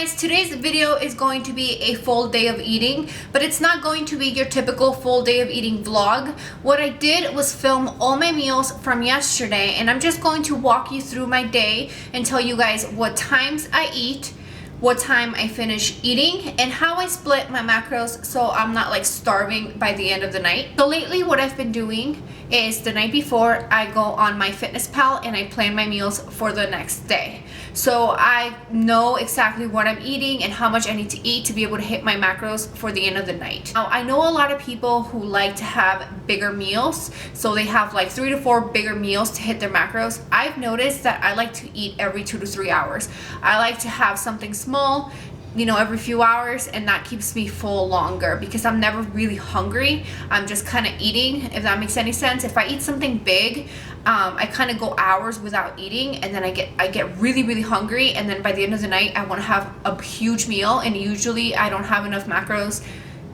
guys, today's video is going to be a full day of eating, but it's not going to be your typical full day of eating vlog. What I did was film all my meals from yesterday, and I'm just going to walk you through my day and tell you guys what times I eat, what time I finish eating, and how I split my macros so I'm not like starving by the end of the night. So lately what I've been doing is the night before I go on MyFitnessPal and I plan my meals for the next day. So I know exactly what I'm eating and how much I need to eat to be able to hit my macros for the end of the night. Now I know a lot of people who like to have bigger meals, so they have like 3 to 4 bigger meals to hit their macros. I've noticed that I like to eat every 2 to 3 hours. I like to have something small, you know, every few hours, and that keeps me full longer because I'm never really hungry. I'm just kind of eating, if that makes any sense. If I eat something big, I kind of go hours without eating, and then I get really hungry, and then by the end of the night I want to have a huge meal, and usually I don't have enough macros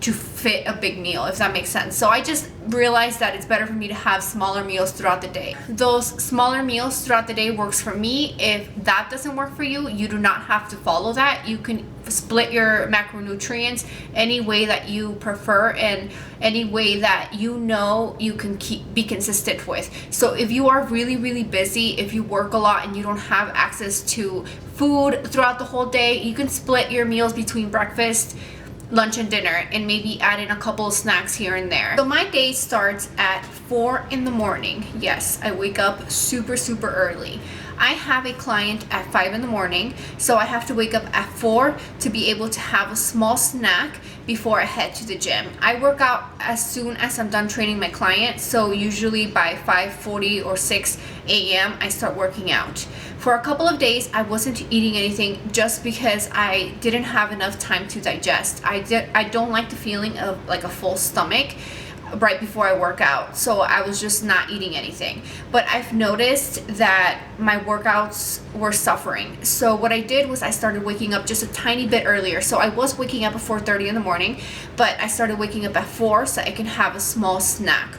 to fit a big meal, if that makes sense. So I just realized that it's better for me to have smaller meals throughout the day. Those smaller meals throughout the day works for me. If that doesn't work for you, you do not have to follow that. You can split your macronutrients any way that you prefer and any way that you know you can be consistent with. So if you are really busy, if you work a lot and you don't have access to food throughout the whole day, you can split your meals between breakfast, lunch, and dinner, and maybe add in a couple of snacks here and there. So my day starts at 4 in the morning. Yes, I wake up super early. I have a client at 5 in the morning, so I have to wake up at 4 to be able to have a small snack before I head to the gym. I work out as soon as I'm done training my client, so usually by 5:40 or 6 a.m. I start working out. For a couple of days I wasn't eating anything just because I didn't have enough time to digest. I don't like the feeling of like a full stomach right before I work out, so I was just not eating anything. But I've noticed that my workouts were suffering, so what I did was I started waking up just a tiny bit earlier. So I was waking up at 4:30 in the morning, but I started waking up at 4 so I can have a small snack.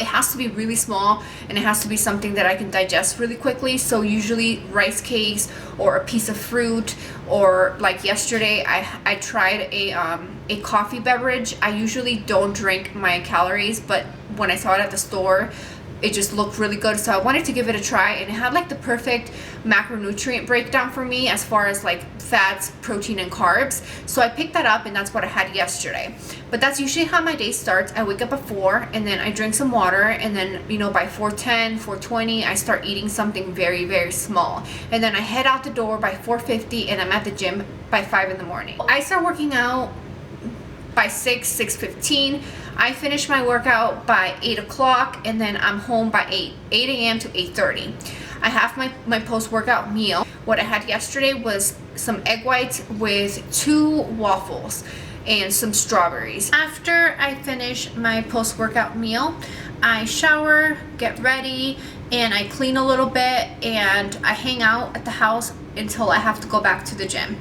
It has to be really small, and it has to be something that I can digest really quickly. So usually rice cakes or a piece of fruit, or like yesterday I tried a coffee beverage. I usually don't drink my calories, but when I saw it at the store, it just looked really good, so I wanted to give it a try, and it had like the perfect macronutrient breakdown for me as far as like fats, protein, and carbs. So I picked that up, and that's what I had yesterday. But that's usually how my day starts. I wake up at 4, and then I drink some water, and then, you know, by 4:10, 4:20 I start eating something very small, and then I head out the door by 4:50, and I'm at the gym by 5 in the morning. I start working out by 6:15. I finish my workout by 8 o'clock, and then I'm home by 8 a.m. to 8:30. I have my post-workout meal. What I had yesterday was some egg whites with 2 waffles and some strawberries. After I finish my post-workout meal, I shower, get ready, and I clean a little bit, and I hang out at the house until I have to go back to the gym.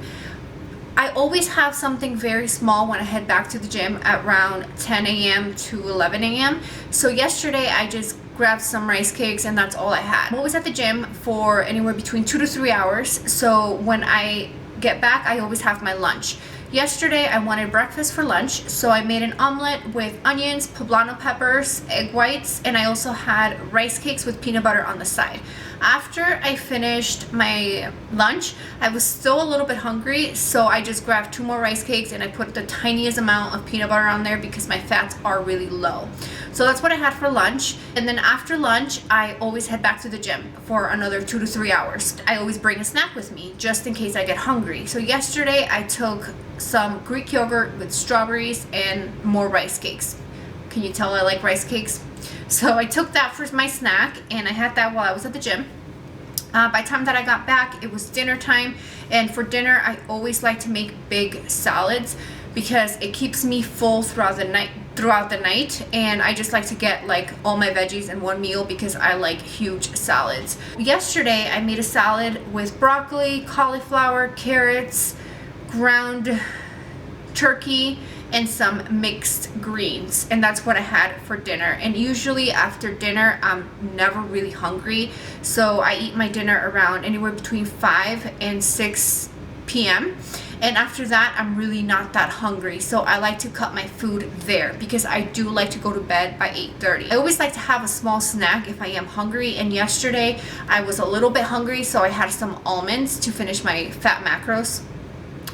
I always have something very small when I head back to the gym at around 10 a.m. to 11 a.m. So yesterday I just grabbed some rice cakes, and that's all I had. I'm always at the gym for anywhere between 2 to 3 hours, so when I get back I always have my lunch. Yesterday I wanted breakfast for lunch, so I made an omelet with onions, poblano peppers, egg whites, and I also had rice cakes with peanut butter on the side. After I finished my lunch, I was still a little bit hungry, so I just grabbed 2 more rice cakes, and I put the tiniest amount of peanut butter on there because my fats are really low. So that's what I had for lunch, and then after lunch I always head back to the gym for another 2 to 3 hours. I always bring a snack with me just in case I get hungry. So yesterday I took some Greek yogurt with strawberries and more rice cakes. Can you tell I like rice cakes? So I took that for my snack, and I had that while I was at the gym. By the time that I got back, it was dinner time, and for dinner I always like to make big salads because it keeps me full throughout the night, and I just like to get like all my veggies in one meal because I like huge salads. Yesterday I made a salad with broccoli, cauliflower, carrots, ground turkey, and some mixed greens, and that's what I had for dinner. And usually after dinner I'm never really hungry, so I eat my dinner around anywhere between 5 and 6 p.m. and after that I'm really not that hungry, so I like to cut my food there because I do like to go to bed by 8:30. I always like to have a small snack if I am hungry, and yesterday I was a little bit hungry, so I had some almonds to finish my fat macros.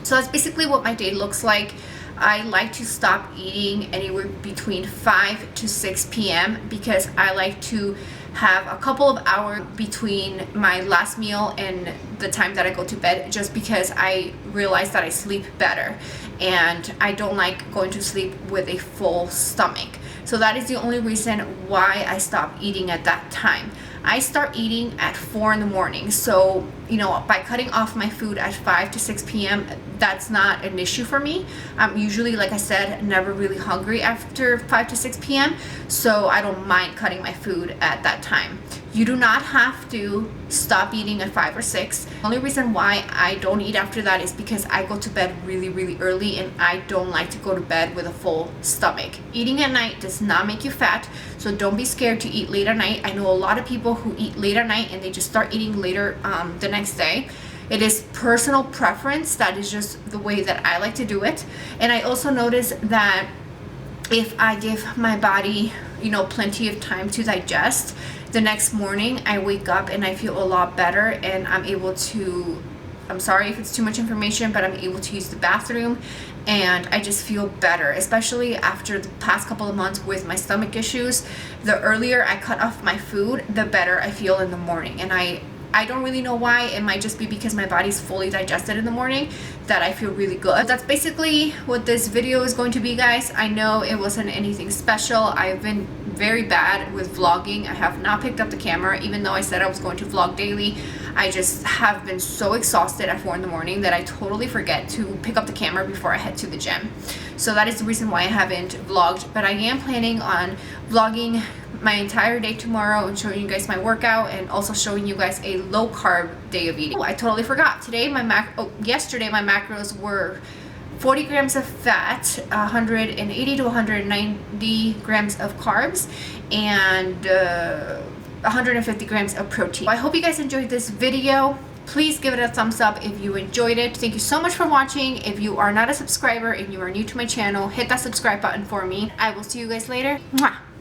So that's basically what my day looks like. I like to stop eating anywhere between 5 to 6 p.m. because I like to have a couple of hours between my last meal and the time that I go to bed, just because I realize that I sleep better and I don't like going to sleep with a full stomach. So that is the only reason why I stop eating at that time. I start eating at 4 in the morning. So, you know, by cutting off my food at 5 to 6 p.m., that's not an issue for me. I'm usually, like I said, never really hungry after 5 to 6 p.m. So I don't mind cutting my food at that time. You do not have to stop eating at 5 or 6. The only reason why I don't eat after that is because I go to bed really, really early and I don't like to go to bed with a full stomach. Eating at night does not make you fat, so don't be scared to eat late at night. I know a lot of people who eat late at night and they just start eating later the next day. It is personal preference. That is just the way that I like to do it. And I also notice that if I give my body, you know, plenty of time to digest, the next morning I wake up and I feel a lot better, and I'm able to, I'm sorry if it's too much information, but I'm able to use the bathroom and I just feel better, especially after the past couple of months with my stomach issues. The earlier I cut off my food, the better I feel in the morning. And I don't really know why. It might just be because my body's fully digested in the morning that I feel really good. That's basically what this video is going to be, guys. I know it wasn't anything special. I've been very bad with vlogging. I have not picked up the camera, even though I said I was going to vlog daily. I just have been so exhausted at 4 in the morning that I totally forget to pick up the camera before I head to the gym. So that is the reason why I haven't vlogged, but I am planning on vlogging my entire day tomorrow and showing you guys my workout and also showing you guys a low carb day of eating. Oh, I totally forgot. Yesterday my macros were 40 grams of fat, 180 to 190 grams of carbs, and 150 grams of protein. I hope you guys enjoyed this video. Please give it a thumbs up if you enjoyed it. Thank you so much for watching. If you are not a subscriber and you are new to my channel, hit that subscribe button for me. I will see you guys later. Mwah.